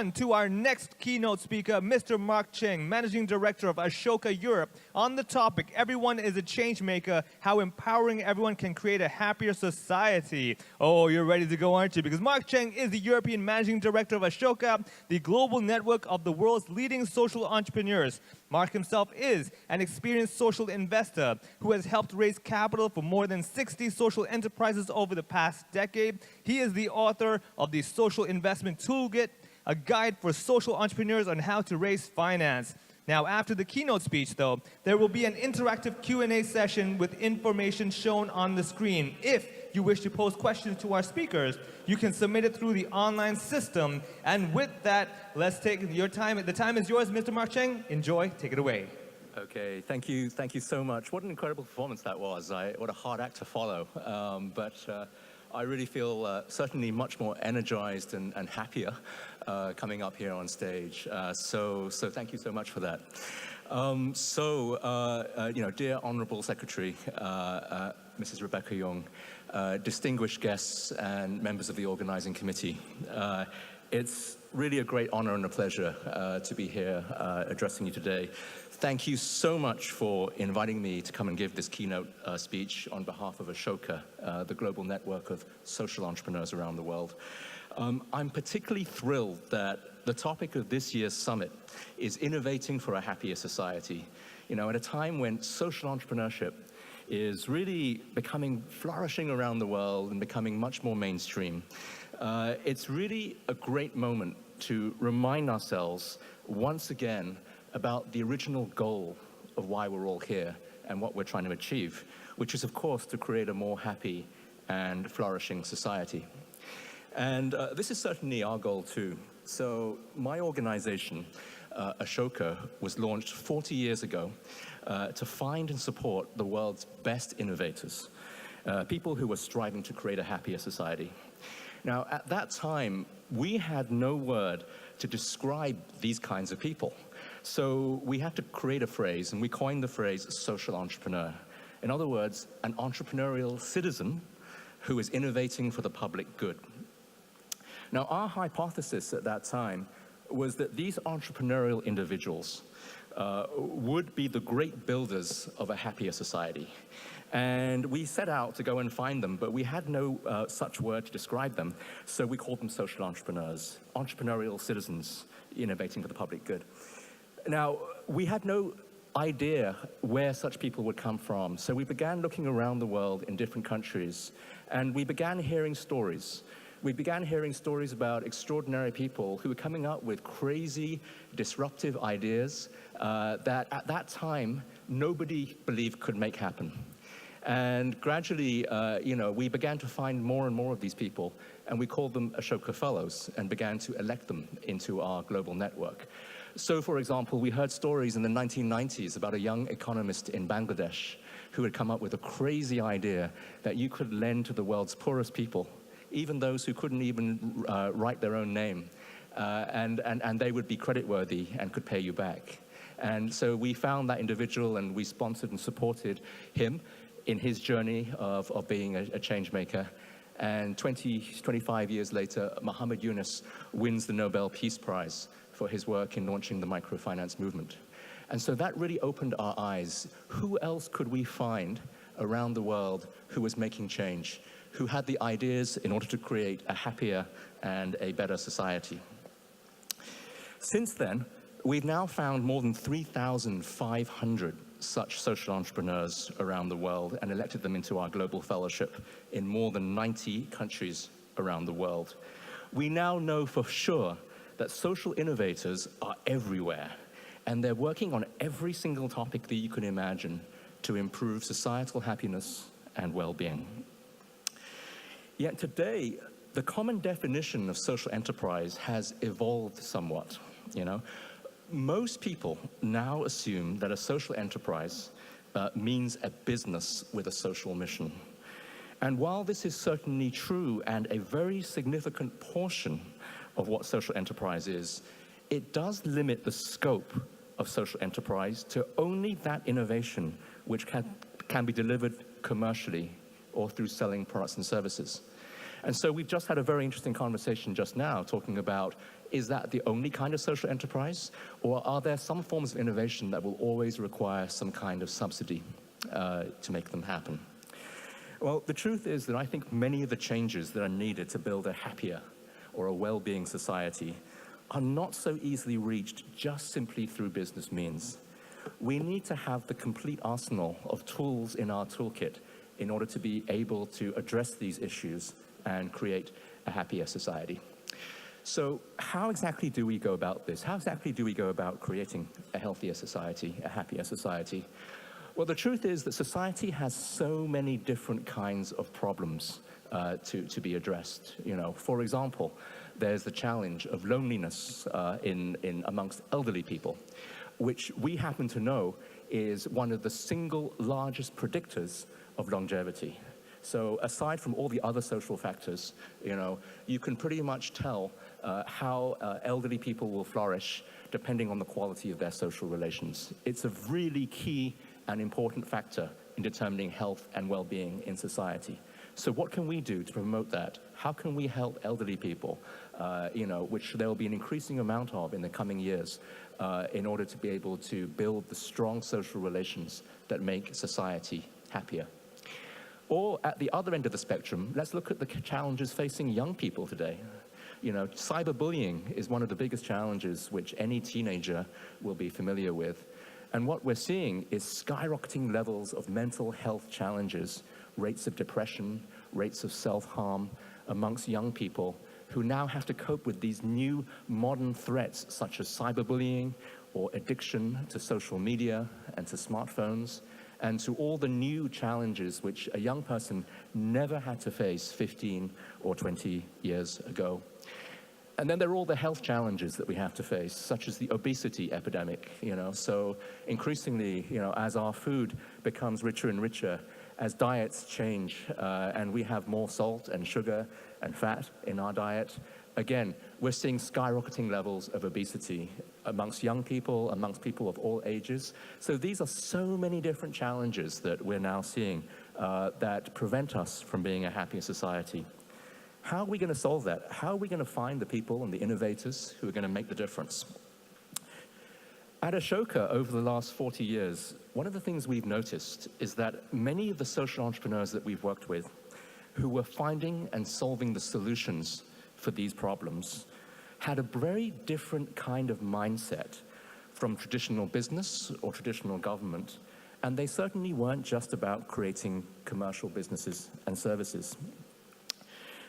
on to our next keynote speaker, Mr. Mark Cheng, Managing Director of Ashoka Europe, on the topic, Everyone is a Change Maker, how empowering everyone can create a happier society. Oh, you're ready to go, aren't you? Because Mark Cheng is the European Managing Director of Ashoka, the global network of the world's leading social entrepreneurs. Mark himself is an experienced social investor who has helped raise capital for more than 60 social enterprises over the past decade. He is the author of the Social Investment Toolkit, a guide for social entrepreneurs on how to raise finance. Now, after the keynote speech, though, there will be an interactive Q&A session with information shown on the screen. If you wish to pose questions to our speakers, you can submit it through the online system. And with that, let's take your time. The time is yours, Mr. Mark Cheng. Enjoy. Take it away. Okay, thank you so much. What an incredible performance that was. What a hard act to follow. But I really feel certainly much more energized and happier coming up here on stage. So thank you so much for that. Dear Honorable Secretary, Mrs. Rebecca Young, distinguished guests and members of the organizing committee, it's really a great honor and a pleasure to be here addressing you today. Thank you so much for inviting me to come and give this keynote speech on behalf of Ashoka, the global network of social entrepreneurs around the world. I'm particularly thrilled that the topic of this year's summit is innovating for a happier society. You know, at a time when social entrepreneurship is really flourishing around the world and becoming much more mainstream, it's really a great moment to remind ourselves once again about the original goal of why we're all here and what we're trying to achieve, which is, of course, to create a more happy and flourishing society. And this is certainly our goal, too. So my organization, Ashoka, was launched 40 years ago to find and support the world's best innovators, people who were striving to create a happier society. Now, at that time, we had no word to describe these kinds of people. So we had to create a phrase, and we coined the phrase social entrepreneur. In other words, an entrepreneurial citizen who is innovating for the public good. Now, our hypothesis at that time was that these entrepreneurial individuals would be the great builders of a happier society. And we set out to go and find them, but we had no such word to describe them, so we called them social entrepreneurs, entrepreneurial citizens innovating for the public good. Now, we had no idea where such people would come from, so we began looking around the world in different countries, and we began hearing stories. We began hearing stories about extraordinary people who were coming up with crazy, disruptive ideas that at that time nobody believed could make happen. And gradually, we began to find more and more of these people, and we called them Ashoka Fellows and began to elect them into our global network. So, for example, we heard stories in the 1990s about a young economist in Bangladesh who had come up with a crazy idea that you could lend to the world's poorest people, even those who couldn't even write their own name, and they would be creditworthy and could pay you back. And so we found that individual, and we sponsored and supported him in his journey of being a change maker. And 25 years later, Muhammad Yunus wins the Nobel Peace Prize for his work in launching the microfinance movement. And so that really opened our eyes. Who else could we find around the world who was making change, who had the ideas in order to create a happier and a better society? Since then, we've now found more than 3,500 such social entrepreneurs around the world and elected them into our global fellowship in more than 90 countries around the world. We now know for sure that social innovators are everywhere, and they're working on every single topic that you can imagine to improve societal happiness and well-being. Yet today, the common definition of social enterprise has evolved somewhat, Most people now assume that a social enterprise means a business with a social mission. And while this is certainly true and a very significant portion of what social enterprise is, it does limit the scope of social enterprise to only that innovation which can be delivered commercially or through selling products and services. And so we've just had a very interesting conversation just now talking about Is that the only kind of social enterprise? Or are there some forms of innovation that will always require some kind of subsidy to make them happen? Well, the truth is that I think many of the changes that are needed to build a happier or a well-being society are not so easily reached just simply through business means. We need to have the complete arsenal of tools in our toolkit in order to be able to address these issues and create a happier society. So how exactly do we go about this? How exactly do we go about creating a healthier society, a happier society? Well, the truth is that society has so many different kinds of problems to be addressed. You know, for example, there's the challenge of loneliness amongst elderly people, which we happen to know is one of the single largest predictors of longevity. So aside from all the other social factors, you know, you can pretty much tell how elderly people will flourish depending on the quality of their social relations. It's a really key and important factor in determining health and well-being in society. So what can we do to promote that? How can we help elderly people, you know, which there will be an increasing amount of in the coming years, in order to be able to build the strong social relations that make society happier? Or at the other end of the spectrum, let's look at the challenges facing young people today. You know, cyberbullying is one of the biggest challenges which any teenager will be familiar with. And what we're seeing is skyrocketing levels of mental health challenges, rates of depression, rates of self-harm amongst young people who now have to cope with these new modern threats such as cyberbullying or addiction to social media and to smartphones, and to all the new challenges which a young person never had to face 15 or 20 years ago. And then there are all the health challenges that we have to face, such as the obesity epidemic, you know. So increasingly, you know, as our food becomes richer and richer, as diets change, and we have more salt and sugar and fat in our diet, again, we're seeing skyrocketing levels of obesity amongst young people, amongst people of all ages. So these are so many different challenges that we're now seeing that prevent us from being a happier society. How are we going to solve that? How are we going to find the people and the innovators who are going to make the difference? At Ashoka, over the last 40 years, one of the things we've noticed is that many of the social entrepreneurs that we've worked with who were finding and solving the solutions for these problems had a very different kind of mindset from traditional business or traditional government, and they certainly weren't just about creating commercial businesses and services.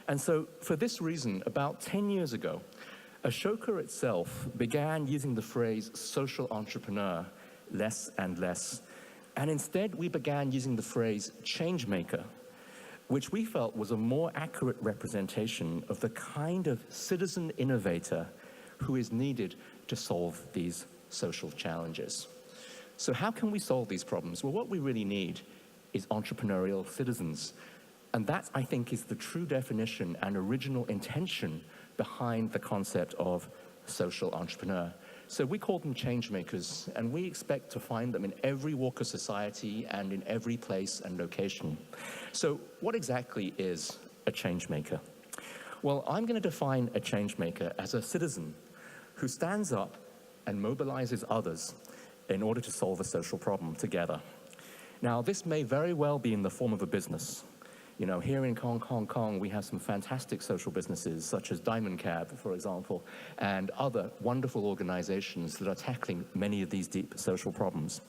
And so, for this reason, about 10 years ago, Ashoka itself began using the phrase social entrepreneur less and less, and instead we began using the phrase change maker, which we felt was a more accurate representation of the kind of citizen innovator who is needed to solve these social challenges. So how can we solve these problems? Well, what we really need is entrepreneurial citizens. And that, I think, is the true definition and original intention behind the concept of social entrepreneur. So we call them change makers, and we expect to find them in every walk of society and in every place and location. So what exactly is a change maker? Well, I'm going to define a change maker as a citizen who stands up and mobilizes others in order to solve a social problem together. Now, this may very well be in the form of a business. You know, here in Hong Kong, we have some fantastic social businesses, such as Diamond Cab, for example, and other wonderful organizations that are tackling many of these deep social problems.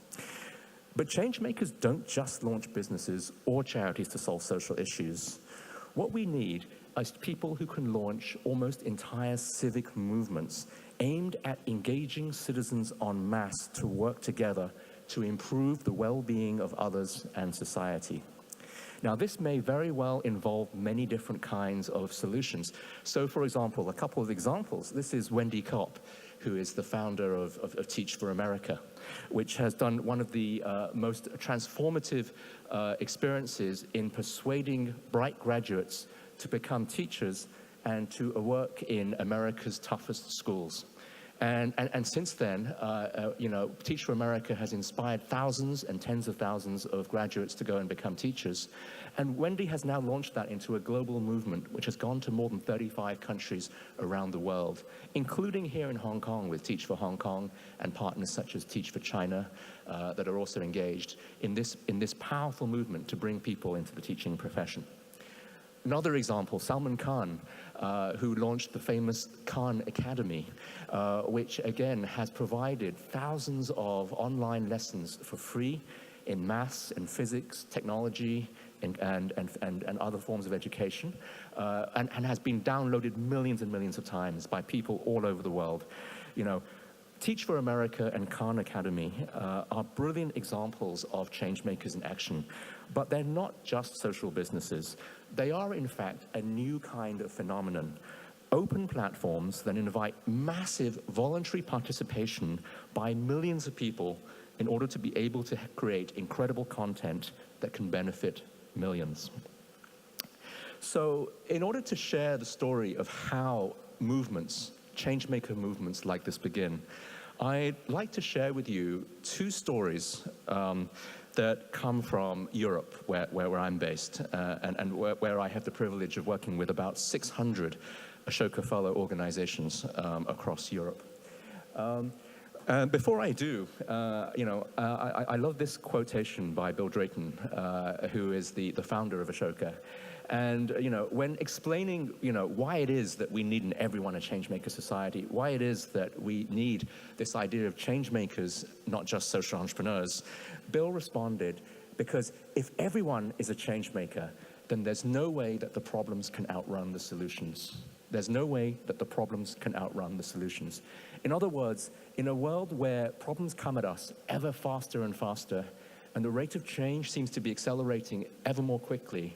But change makers don't just launch businesses or charities to solve social issues. What we need is people who can launch almost entire civic movements aimed at engaging citizens en masse to work together to improve the well-being of others and society. Now, this may very well involve many different kinds of solutions. So, for example, a couple of examples. This is Wendy Kopp, who is the founder of Teach for America, which has done one of the most transformative experiences in persuading bright graduates to become teachers and to work in America's toughest schools. And since then, Teach for America has inspired thousands and tens of thousands of graduates to go and become teachers. And Wendy has now launched that into a global movement, which has gone to more than 35 countries around the world, including here in Hong Kong with Teach for Hong Kong and partners such as Teach for China that are also engaged in this powerful movement to bring people into the teaching profession. Another example, Salman Khan, who launched the famous Khan Academy, which again has provided thousands of online lessons for free in maths and physics, technology, and other forms of education, and has been downloaded millions and millions of times by people all over the world. Teach for America and Khan Academy are brilliant examples of change makers in action, but they're not just social businesses. They are, in fact, a new kind of phenomenon. Open platforms that invite massive voluntary participation by millions of people in order to be able to create incredible content that can benefit millions. So in order to share the story of how movements, changemaker movements like this begin, I'd like to share with you two stories that come from Europe, where I'm based, and where I have the privilege of working with about 600 Ashoka Fellow organizations across Europe. Before I do, I love this quotation by Bill Drayton, who is the founder of Ashoka. And, when explaining, why it is that we need an everyone a changemaker society, why it is that we need this idea of changemakers, not just social entrepreneurs, Bill responded, because if everyone is a changemaker, then there's no way that the problems can outrun the solutions. There's no way that the problems can outrun the solutions. In other words, in a world where problems come at us ever faster and faster, and the rate of change seems to be accelerating ever more quickly,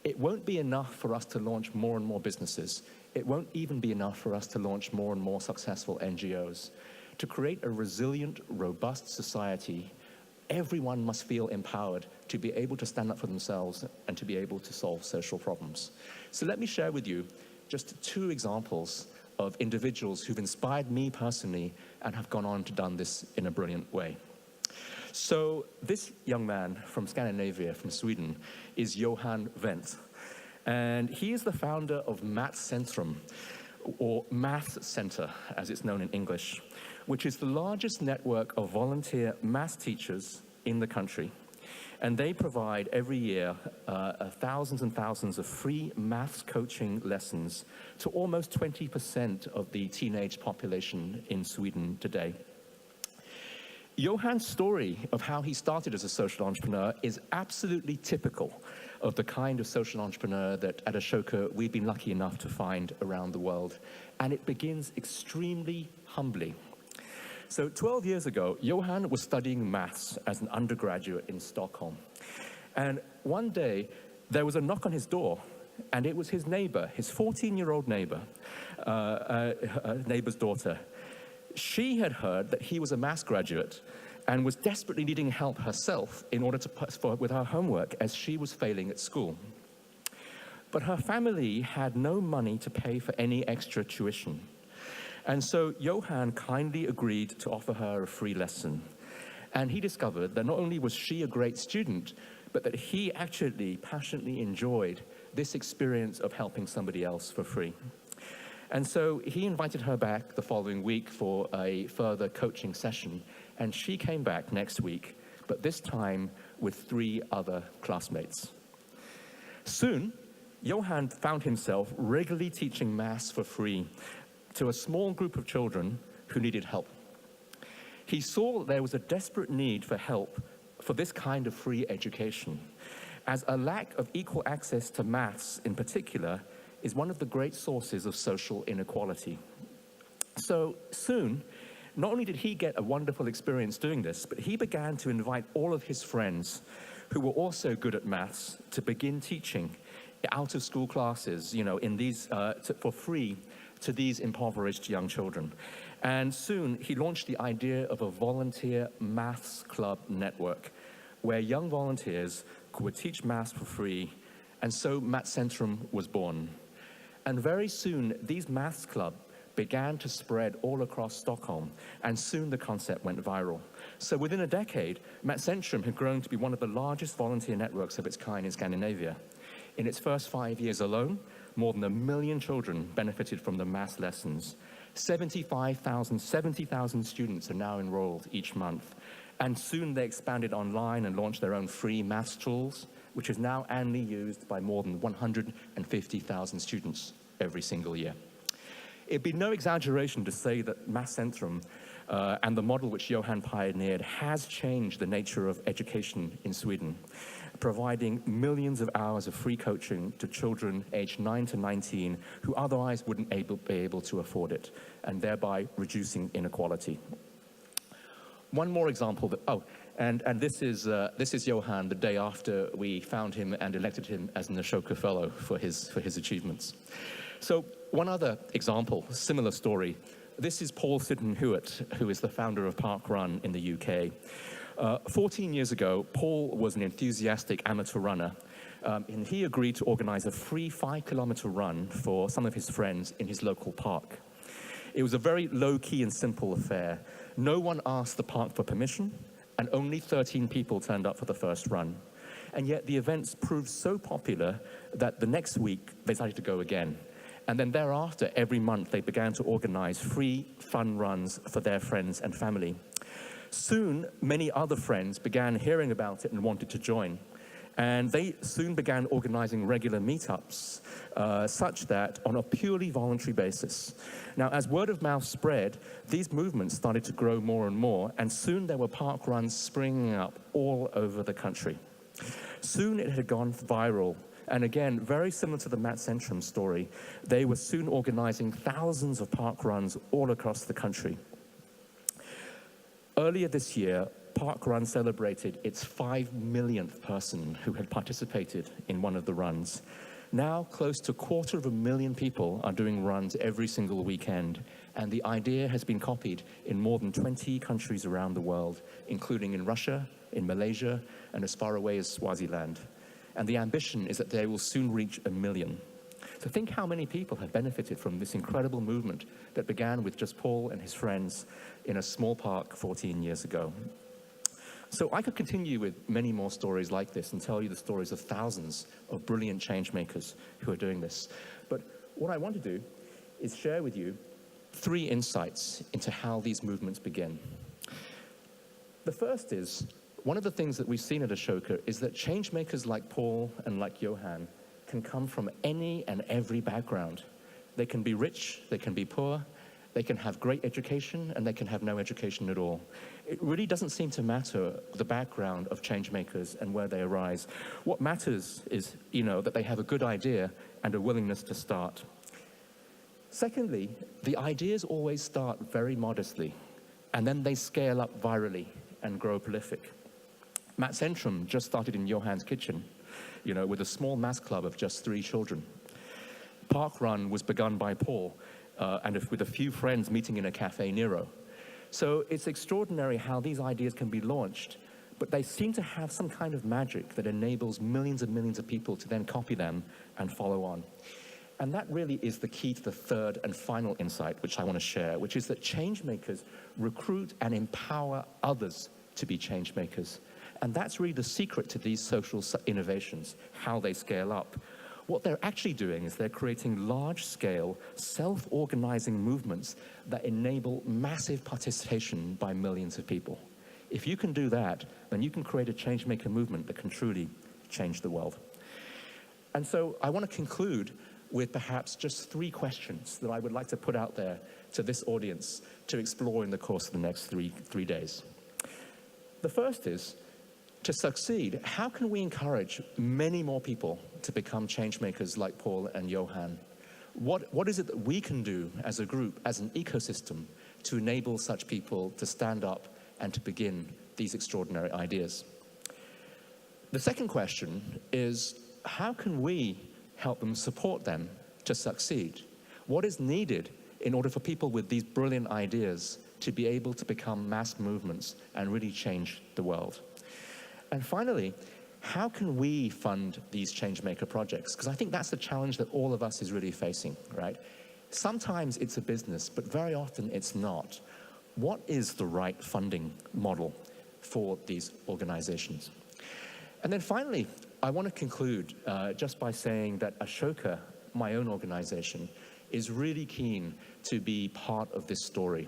it won't be enough for us to launch more and more businesses. It won't even be enough for us to launch more and more successful NGOs. To create a resilient, robust society, everyone must feel empowered to be able to stand up for themselves and to be able to solve social problems. So let me share with you just two examples of individuals who've inspired me personally and have gone on to done this in a brilliant way. So this young man from Scandinavia, from Sweden, is Johan Wendt. And he is the founder of Mathcentrum, or Math Center, as it's known in English, which is the largest network of volunteer math teachers in the country. And they provide every year thousands and thousands of free maths coaching lessons to almost 20% of the teenage population in Sweden today. Johan's story of how he started as a social entrepreneur is absolutely typical of the kind of social entrepreneur that at Ashoka we've been lucky enough to find around the world. And it begins extremely humbly. So 12 years ago, Johan was studying maths as an undergraduate in Stockholm. And one day, there was a knock on his door, and it was his neighbor, his 14-year-old neighbor, neighbor's daughter. She had heard that he was a maths graduate and was desperately needing help herself in order to with her homework as she was failing at school. But her family had no money to pay for any extra tuition. And so Johan kindly agreed to offer her a free lesson. And he discovered that not only was she a great student, but that he actually passionately enjoyed this experience of helping somebody else for free. And so he invited her back the following week for a further coaching session, and she came back next week, but this time with 3 other classmates. Soon, Johan found himself regularly teaching maths for free to a small group of children who needed help. He saw there was a desperate need for help for this kind of free education, as a lack of equal access to maths in particular is one of the great sources of social inequality. So soon, not only did he get a wonderful experience doing this, but he began to invite all of his friends who were also good at maths to begin teaching out-of-school classes, in these for free to these impoverished young children. And soon, he launched the idea of a volunteer maths club network, where young volunteers could teach maths for free, and so Mathcentrum was born. And very soon, these maths clubs began to spread all across Stockholm, and soon the concept went viral. So within a decade, Matcentrum had grown to be one of the largest volunteer networks of its kind in Scandinavia. In its first 5 years alone, more than 1 million children benefited from the maths lessons. 70,000 students are now enrolled each month. And soon they expanded online and launched their own free maths tools, which is now annually used by more than 150,000 students every single year. It'd be no exaggeration to say that Matcentrum and the model which Johan pioneered has changed the nature of education in Sweden, providing millions of hours of free coaching to children aged 9 to 19 who otherwise wouldn't be able to afford it, and thereby reducing inequality. One more example and this is Johan the day after we found him and elected him as an Ashoka Fellow for his achievements. So one other example, similar story. This is Paul Sydenham-Hewitt, who is the founder of Park Run in the UK. 14 years ago, Paul was an enthusiastic amateur runner, and he agreed to organize a free 5-kilometer run for some of his friends in his local park. It was a very low-key and simple affair. No one asked the park for permission, and only 13 people turned up for the first run. And yet the events proved so popular that the next week they decided to go again. And then thereafter, every month, they began to organize free, fun runs for their friends and family. Soon, many other friends began hearing about it and wanted to join. And they soon began organizing regular meetups, such that on a purely voluntary basis. Now, as word of mouth spread, these movements started to grow more and more, and soon there were park runs springing up all over the country. Soon it had gone viral. And again, very similar to the Matcentrum story, they were soon organizing thousands of park runs all across the country. Earlier this year, Park Run celebrated its 5 millionth person who had participated in one of the runs. Now, close to 250,000 people are doing runs every single weekend, and the idea has been copied in more than 20 countries around the world, including in Russia, in Malaysia, and as far away as Swaziland. And the ambition is that they will soon reach 1 million. So think how many people have benefited from this incredible movement that began with just Paul and his friends in a small park 14 years ago. So I could continue with many more stories like this and tell you the stories of thousands of brilliant change makers who are doing this. But what I want to do is share with you 3 insights into how these movements begin. The first is, one of the things that we've seen at Ashoka is that change makers like Paul and like Johan can come from any and every background. They can be rich, they can be poor, they can have great education, and they can have no education at all. It really doesn't seem to matter the background of change makers and where they arise. What matters is, that they have a good idea and a willingness to start. Secondly, the ideas always start very modestly, and then they scale up virally and grow prolific. Matcentrum just started in Johan's kitchen, with a small maths club of just 3 children. Park Run was begun by Paul, and with a few friends meeting in a Cafe Nero. So it's extraordinary how these ideas can be launched, but they seem to have some kind of magic that enables millions and millions of people to then copy them and follow on. And that really is the key to the third and final insight, which I want to share, which is that change makers recruit and empower others to be change makers. And that's really the secret to these social innovations, how they scale up. What they're actually doing is they're creating large-scale, self-organizing movements that enable massive participation by millions of people. If you can do that, then you can create a change-maker movement that can truly change the world. And so I want to conclude with perhaps just 3 questions that I would like to put out there to this audience to explore in the course of the next three days. The first is, to succeed, how can we encourage many more people to become change makers like Paul and Johan? What is it that we can do as a group, as an ecosystem, to enable such people to stand up and to begin these extraordinary ideas? The second question is, how can we help them support them to succeed? What is needed in order for people with these brilliant ideas to be able to become mass movements and really change the world? And finally, how can we fund these changemaker projects? Because I think that's the challenge that all of us is really facing, right? Sometimes it's a business, but very often it's not. What is the right funding model for these organizations? And then finally, I want to conclude just by saying that Ashoka, my own organization, is really keen to be part of this story.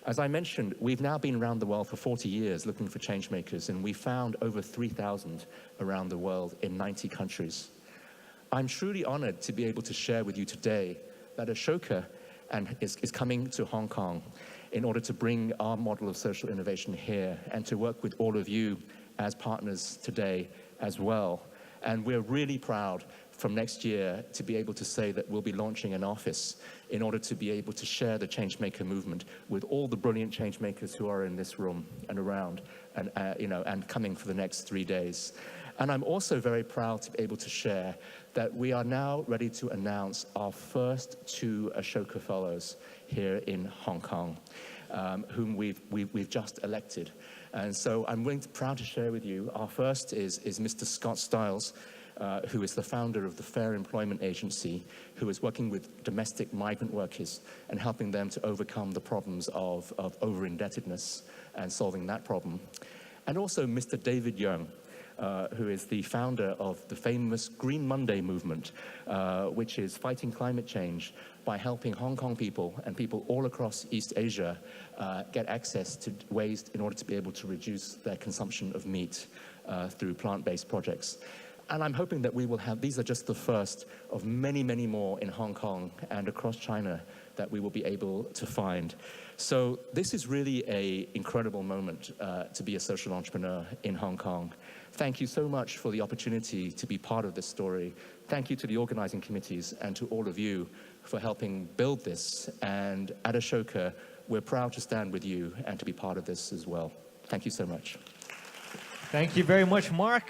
As I mentioned, we've now been around the world for 40 years looking for change makers, and we found over 3,000 around the world in 90 countries. I'm truly honored to be able to share with you today that Ashoka is coming to Hong Kong in order to bring our model of social innovation here and to work with all of you as partners today as well. And we're really proud from next year to be able to say that we'll be launching an office in order to be able to share the changemaker movement with all the brilliant changemakers who are in this room and around and, and coming for the next 3 days. And I'm also very proud to be able to share that we are now ready to announce our first 2 Ashoka Fellows here in Hong Kong, whom we've just elected. And so I'm proud to share with you, our first is Mr. Scott Stiles, who is the founder of the Fair Employment Agency, who is working with domestic migrant workers and helping them to overcome the problems of over-indebtedness and solving that problem. And also Mr. David Young, who is the founder of the famous Green Monday movement, which is fighting climate change by helping Hong Kong people and people all across East Asia get access to ways in order to be able to reduce their consumption of meat through plant-based projects. And I'm hoping that we will have, these are just the first of many, many more in Hong Kong and across China that we will be able to find. So this is really an incredible moment to be a social entrepreneur in Hong Kong. Thank you so much for the opportunity to be part of this story. Thank you to the organizing committees and to all of you for helping build this. And at Ashoka, we're proud to stand with you and to be part of this as well. Thank you so much. Thank you very much, Mark.